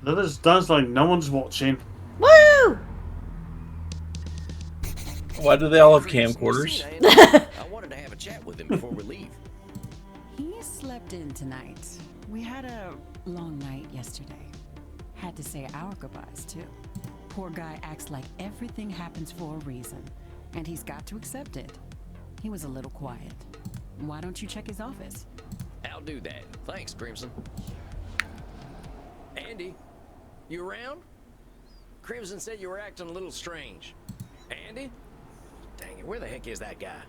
That's like no one's watching. Woo! Why do they all have camcorders? I wanted to have a chat with him before we leave. He slept in tonight. We had a long night yesterday. Had to say our goodbyes, too. Poor guy acts like everything happens for a reason, and he's got to accept it. He was a little quiet. Why don't you check his office? I'll do that. Thanks, Crimson. Andy, you around? Crimson said you were acting a little strange. Andy? Dang it, where the heck is that guy?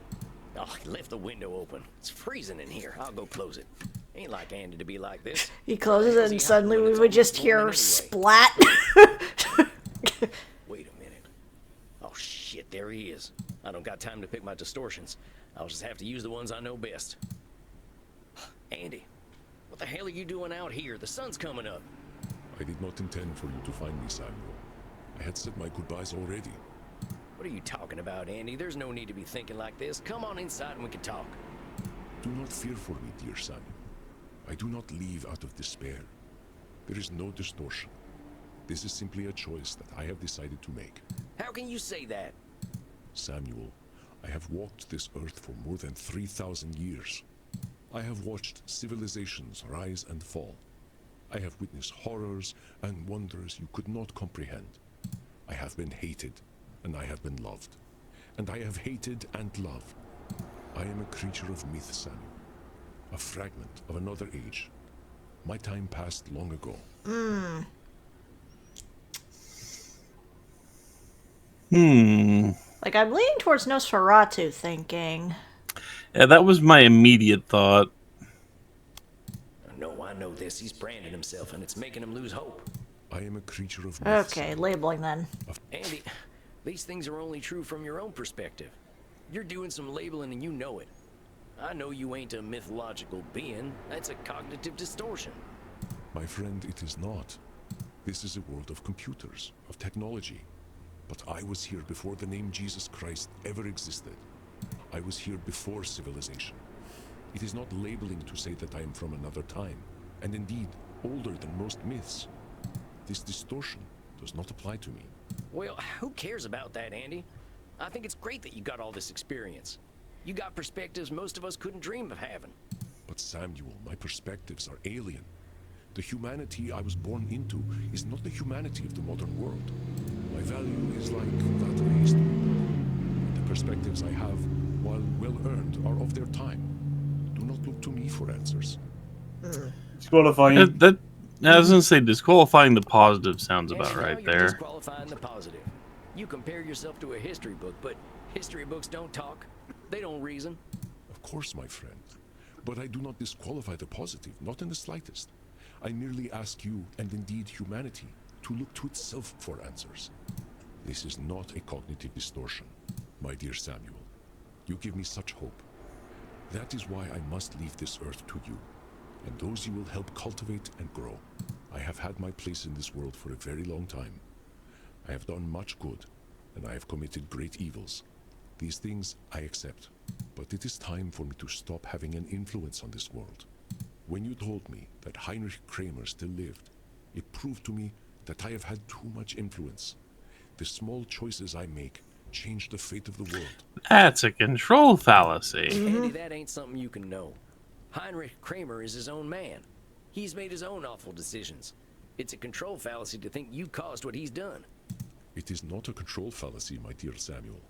Oh, he left the window open. It's freezing in here. I'll go close it. Ain't like Andy to be like this. He closes it and suddenly we would just hear splat. Wait a minute. Oh shit, there he is. I don't got time to pick my distortions. I'll just have to use the ones I know best. Andy, what the hell are you doing out here? The sun's coming up. I did not intend for you to find me, Samuel. I had said my goodbyes already. What are you talking about, Andy? There's no need to be thinking like this. Come on inside and we can talk. Do not fear for me, dear Samuel. I do not leave out of despair. There is no distortion. This is simply a choice that I have decided to make. How can you say that? Samuel, I have walked this earth for more than 3,000 years. I have watched civilizations rise and fall. I have witnessed horrors and wonders you could not comprehend. I have been hated, and I have been loved. And I have hated and loved. I am a creature of myth, Samuel. A fragment of another age. My time passed long ago. Like, I'm leaning towards Nosferatu thinking. Yeah, that was my immediate thought. No, I know this. He's branded himself, and it's making him lose hope. I am a creature of myth. Okay, labeling then. Andy, these things are only true from your own perspective. You're doing some labeling and you know it. I know you ain't a mythological being. That's a cognitive distortion. My friend, it is not. This is a world of computers, of technology. But I was here before the name Jesus Christ ever existed. I was here before civilization. It is not labeling to say that I am from another time, and indeed, older than most myths. This distortion does not apply to me. Well, who cares about that, Andy? I think it's great that you got all this experience. You got perspectives most of us couldn't dream of having. But Samuel, my perspectives are alien. The humanity I was born into is not the humanity of the modern world. My value is like that of a history. The perspectives I have, while well-earned, are of their time. Do not look to me for answers. Disqualifying. I was going to say, disqualifying the positive sounds about Now right you're there. disqualifying the positive. You compare yourself to a history book, but history books don't talk. They don't reason. Of course, my friend. But I do not disqualify the positive, not in the slightest. I merely ask you, and indeed humanity, to look to itself for answers. This is not a cognitive distortion, my dear Samuel. You give me such hope. That is why I must leave this earth to you, and those you will help cultivate and grow. I have had my place in this world for a very long time. I have done much good, and I have committed great evils. These things I accept, but it is time for me to stop having an influence on this world. When you told me that Heinrich Kramer still lived, it proved to me that I have had too much influence. The small choices I make change the fate of the world. That's a control fallacy. Andy, that ain't something you can know. Heinrich Kramer is his own man. He's made his own awful decisions. It's a control fallacy to think you caused what he's done. It is not a control fallacy, my dear Samuel.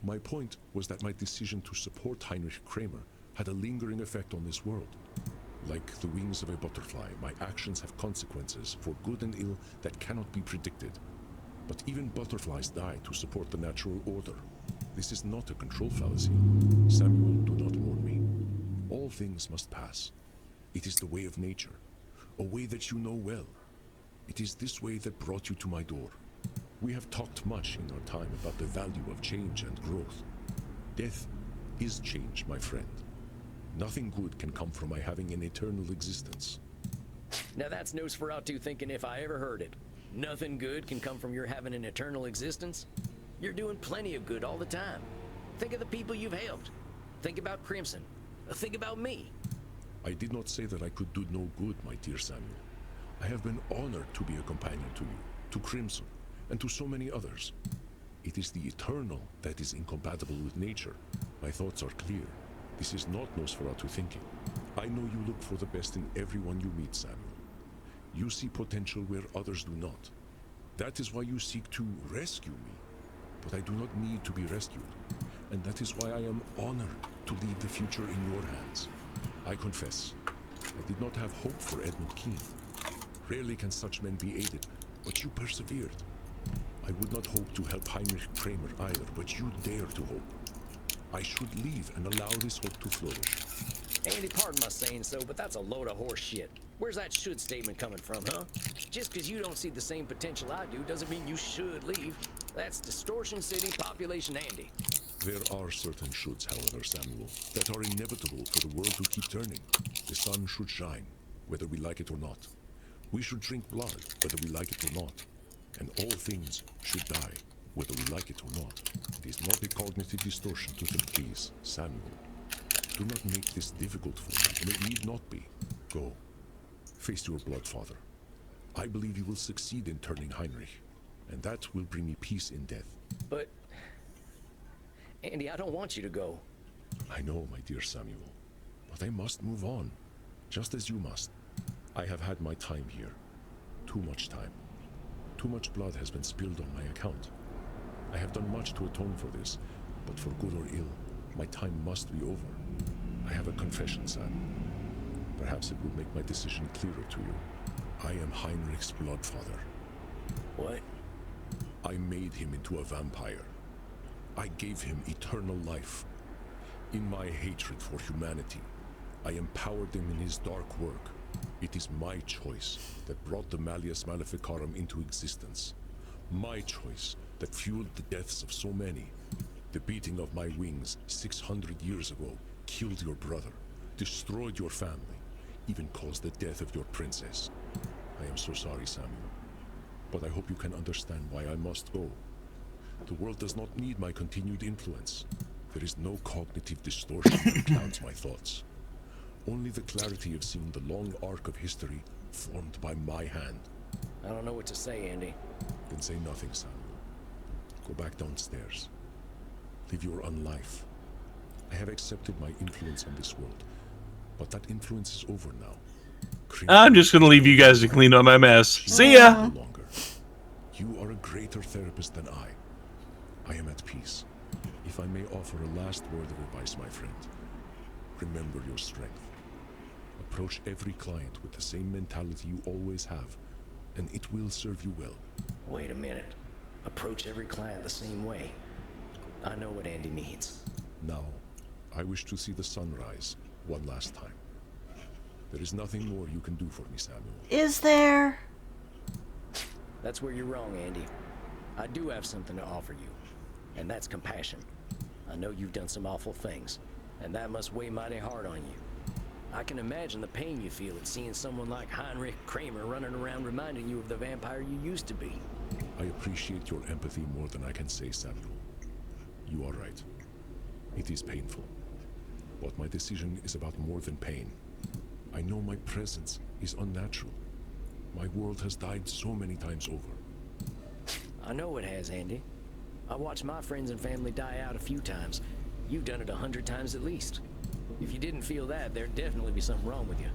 My point was that my decision to support Heinrich Kramer had a lingering effect on this world. Like the wings of a butterfly, my actions have consequences for good and ill that cannot be predicted. But even butterflies die to support the natural order. This is not a control fallacy. Samuel, do not mourn me. All things must pass. It is the way of nature, a way that you know well. It is this way that brought you to my door. We have talked much in our time about the value of change and growth. Death is change, my friend. Nothing good can come from my having an eternal existence. Now that's Nosferatu thinking if I ever heard it. Nothing good can come from your having an eternal existence. You're doing plenty of good all the time. Think of the people you've helped. Think about Crimson. Think about me. I did not say that I could do no good, my dear Samuel. I have been honored to be a companion to you, to Crimson, and to so many others. It is the eternal that is incompatible with nature. My thoughts are clear. This is not Nosferatu thinking. I know you look for the best in everyone you meet, Samuel. You see potential where others do not. That is why you seek to rescue me. But I do not need to be rescued. And that is why I am honored to leave the future in your hands. I confess, I did not have hope for Edmund Keene. Rarely can such men be aided, but you persevered. I would not hope to help Heinrich Kramer either, but you dare to hope. I should leave and allow this hope to flourish. Andy, pardon my saying so, but that's a load of horse shit. Where's that should statement coming from, huh? Just because you don't see the same potential I do doesn't mean you should leave. That's Distortion City population Andy. There are certain shoulds, however, Samuel, that are inevitable for the world to keep turning. The sun should shine, whether we like it or not. We should drink blood, whether we like it or not. And all things should die, whether we like it or not. It is not a cognitive distortion to think these, Samuel. Do not make this difficult for me, and it need not be. Go. Face your blood father. I believe you will succeed in turning Heinrich, and that will bring me peace in death. But... Andy, I don't want you to go. I know, my dear Samuel, but I must move on, just as you must. I have had my time here. Too much time. Too much blood has been spilled on my account. I have done much to atone for this, but for good or ill, my time must be over. I have a confession, Sam. Perhaps it will make my decision clearer to you. I am Heinrich's bloodfather. What? I made him into a vampire. I gave him eternal life. In my hatred for humanity, I empowered him in his dark work. It is my choice that brought the Malleus Maleficarum into existence. My choice that fueled the deaths of so many. The beating of my wings 600 years ago killed your brother, destroyed your family, even caused the death of your princess. I am so sorry, Samuel, but I hope you can understand why I must go. The world does not need my continued influence. There is no cognitive distortion that clouds my thoughts. Only the clarity of seeing the long arc of history formed by my hand. I don't know what to say, Andy. Then say nothing, Samuel. Go back downstairs. Live your own life. I have accepted my influence on this world, but that influence is over now. I'm just gonna leave you guys to clean up my mess. See ya! No longer. You are a greater therapist than I. I am at peace. If I may offer a last word of advice, my friend, remember your strength. Approach every client with the same mentality you always have, and it will serve you well. Wait a minute. Approach every client the same way. I know what Andy needs. Now, I wish to see the sun rise one last time. There is nothing more you can do for me, Samuel. Is there? That's where you're wrong, Andy. I do have something to offer you, and that's compassion. I know you've done some awful things, and that must weigh mighty hard on you. I can imagine the pain you feel at seeing someone like Heinrich Kramer running around reminding you of the vampire you used to be. I appreciate your empathy more than I can say, Samuel. You are right. It is painful. But my decision is about more than pain. I know my presence is unnatural. My world has died so many times over. I know it has, Andy. I watched my friends and family die out a few times. You've done it 100 times at least. If you didn't feel that, there'd definitely be something wrong with you.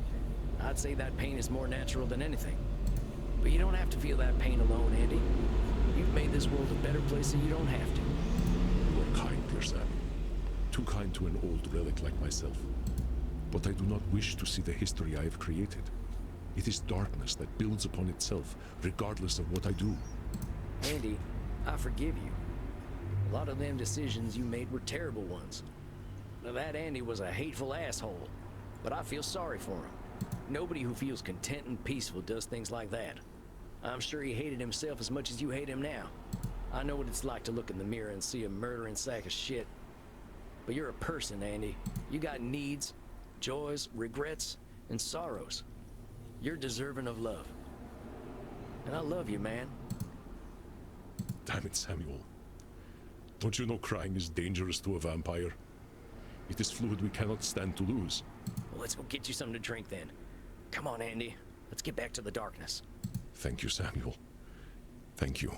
I'd say that pain is more natural than anything. But you don't have to feel that pain alone, Andy. You've made this world a better place so you don't have to. You are kind, dear Sam. Too kind to an old relic like myself. But I do not wish to see the history I have created. It is darkness that builds upon itself, regardless of what I do. Andy, I forgive you. A lot of them decisions you made were terrible ones. Now that Andy was a hateful asshole, but I feel sorry for him. Nobody who feels content and peaceful does things like that. I'm sure he hated himself as much as you hate him now. I know what it's like to look in the mirror and see a murdering sack of shit. But you're a person, Andy. You got needs, joys, regrets, and sorrows. You're deserving of love. And I love you, man. Damn it, Samuel. Don't you know crying is dangerous to a vampire? It is fluid we cannot stand to lose. Well, let's go get you something to drink then. Come on, Andy. Let's get back to the darkness. Thank you, Samuel. Thank you.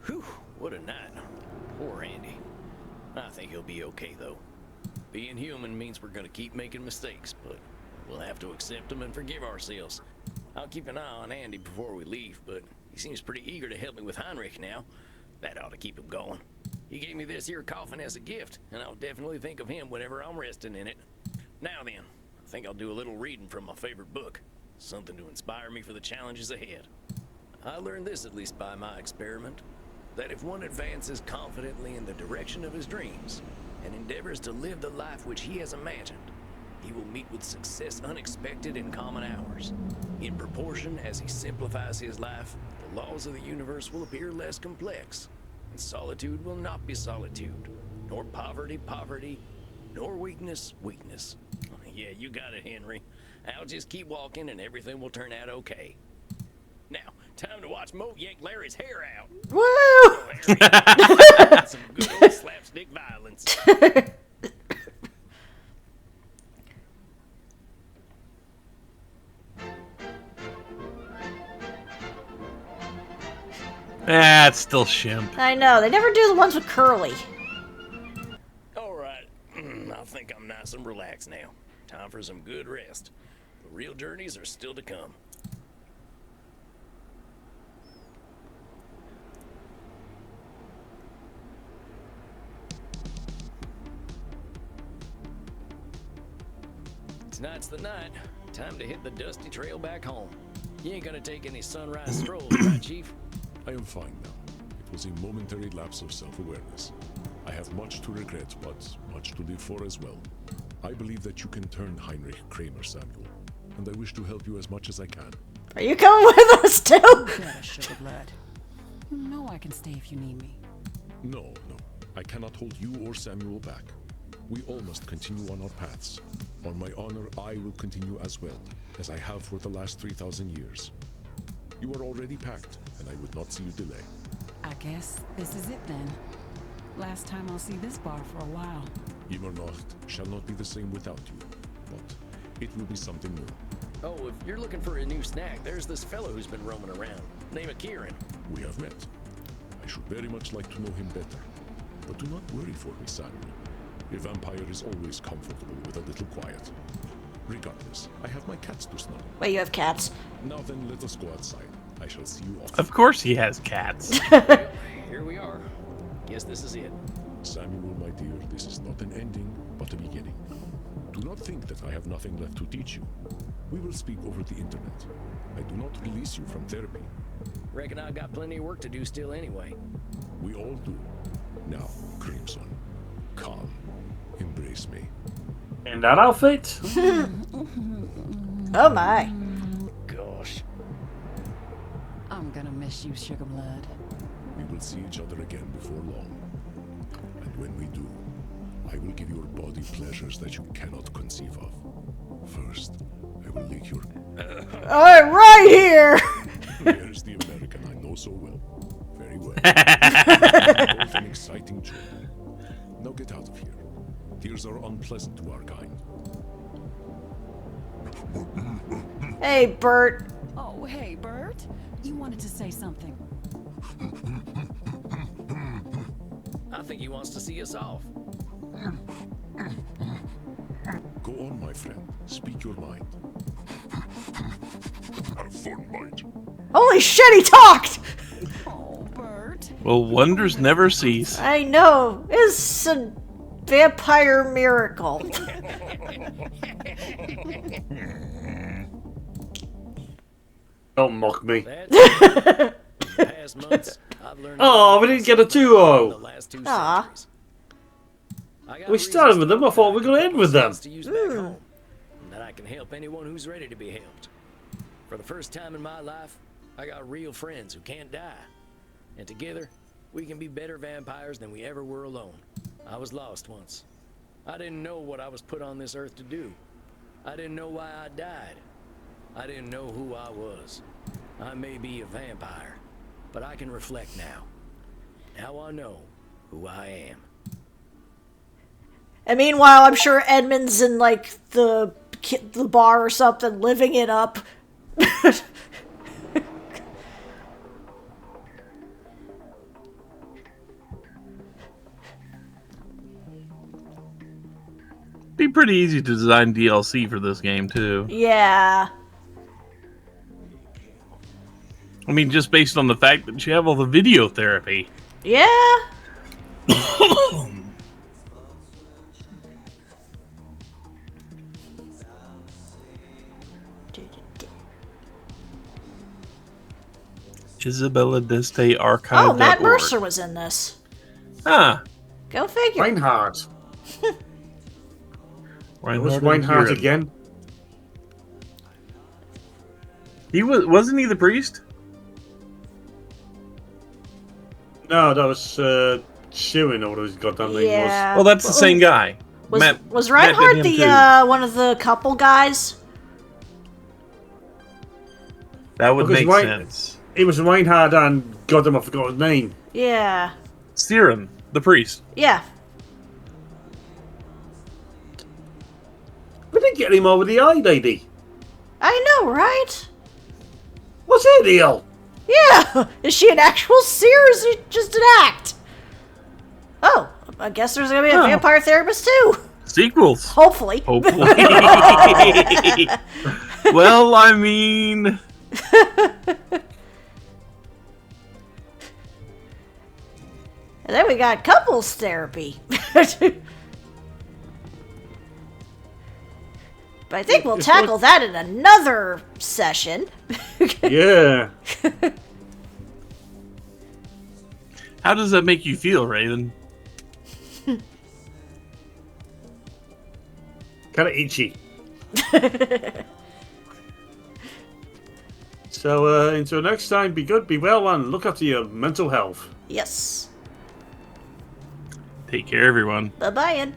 Whew, what a night. Poor Andy. I think he'll be okay, though. Being human means we're gonna keep making mistakes, but we'll have to accept them and forgive ourselves. I'll keep an eye on Andy before we leave, but he seems pretty eager to help me with Heinrich now. That ought to keep him going. He gave me this here coffin as a gift, and I'll definitely think of him whenever I'm resting in it. Now then, I think I'll do a little reading from my favorite book. Something to inspire me for the challenges ahead. I learned this, at least by my experiment, that if one advances confidently in the direction of his dreams and endeavors to live the life which he has imagined, he will meet with success unexpected in common hours. In proportion as he simplifies his life, the laws of the universe will appear less complex, and solitude will not be solitude, nor poverty poverty, nor weakness weakness. Yeah, you got it, Henry. I'll just keep walking and everything will turn out okay. Now, time to watch Mo yank Larry's hair out. Woo! Some good old slapstick violence. It's still Shimp. I know, they never do the ones with Curly. All right, I think I'm nice and relaxed now. Time for some good rest. The real journeys are still to come. Tonight's the night. Time to hit the dusty trail back home. You ain't gonna take any sunrise strolls, right, Chief? I am fine now. It was a momentary lapse of self-awareness. I have much to regret, but much to live for as well. I believe that you can turn Heinrich Kramer, Samuel, and I wish to help you as much as I can. Are you coming with us too? Better, sugar blood. You know I can stay if you need me. No. I cannot hold you or Samuel back. We all must continue on our paths. On my honor, I will continue as well, as I have for the last 3,000 years. You are already packed, and I would not see you delay. I guess this is it then. Last time I'll see this bar for a while. Immernacht shall not be the same without you, but it will be something new. Oh, if you're looking for a new snack, there's this fellow who's been roaming around. Name of Kieran. We have met. I should very much like to know him better. But do not worry for me, Samuel. A vampire is always comfortable with a little quiet. Regardless, I have my cats to snuggle. Wait, you have cats? Now then, let us go outside. I shall see you off. Of course he has cats. Here we are. Guess this is it. Samuel, my dear, this is not an ending, but a beginning. Do not think that I have nothing left to teach you. We will speak over the internet. I do not release you from therapy. Reckon I've got plenty of work to do still anyway. We all do. Now, Crimson, come, embrace me. In that outfit? Oh my. Gosh. I'm gonna miss you, sugar blood. We will see each other again before long. And when we do, I will give your body pleasures that you cannot conceive of. First, I will lick your... Alright, right here! There's the American I know so well. Very well. Both an exciting journey. Now get out of here. Tears are unpleasant to our kind. Hey, Bert. Oh, hey, Bert. You wanted to say something. I think he wants to see us off. Go on, my friend. Speak your mind. Have fun, mate. Holy shit, he talked! Oh, Bert. Well, wonders never cease. I know. It's a vampire miracle. Don't mock me. That's in the past months, I've learned Oh, we didn't get a the 2-0. last 2 Aw. centuries. I got We started with them, I thought we were going to end with them. to use back home, and that I can help anyone who's ready to be helped. For the first time in my life, I got real friends who can't die. And together, we can be better vampires than we ever were alone. I was lost once. I didn't know what I was put on this earth to do. I didn't know why I died. I didn't know who I was. I may be a vampire, but I can reflect now. Now I know who I am. And meanwhile, I'm sure Edmund's in, like, the bar or something, living it up. Be pretty easy to design DLC for this game, too. Yeah. I mean, just based on the fact that you have all the video therapy. Yeah. Isabella Deste Archive. Oh, Matt Mercer was in this. Huh. Go figure. Reinhardt. It was Reinhardt Reinhardt again. He wasn't he the priest? No, that was Sheeran, or whatever his goddamn name Yeah. Well, that's the same guy. Was Reinhardt Matt did him the one of the couple guys? That would Because make sense. It was Reinhardt and goddamn, I forgot his name. Yeah. Siren, the priest. Yeah. We didn't get him over the eye, lady. I know, right? What's her deal? Yeah. Is she an actual seer or is it just an act? Oh, I guess there's gonna be a vampire therapist too. Sequels. Hopefully. Hopefully. Well, I mean... And then we got couples therapy. But I think we'll tackle that in another session. Yeah. How does that make you feel, Raven? Kind of itchy. So, until next time, be good, be well, and look after your mental health. Yes. Take care, everyone. Bye-bye.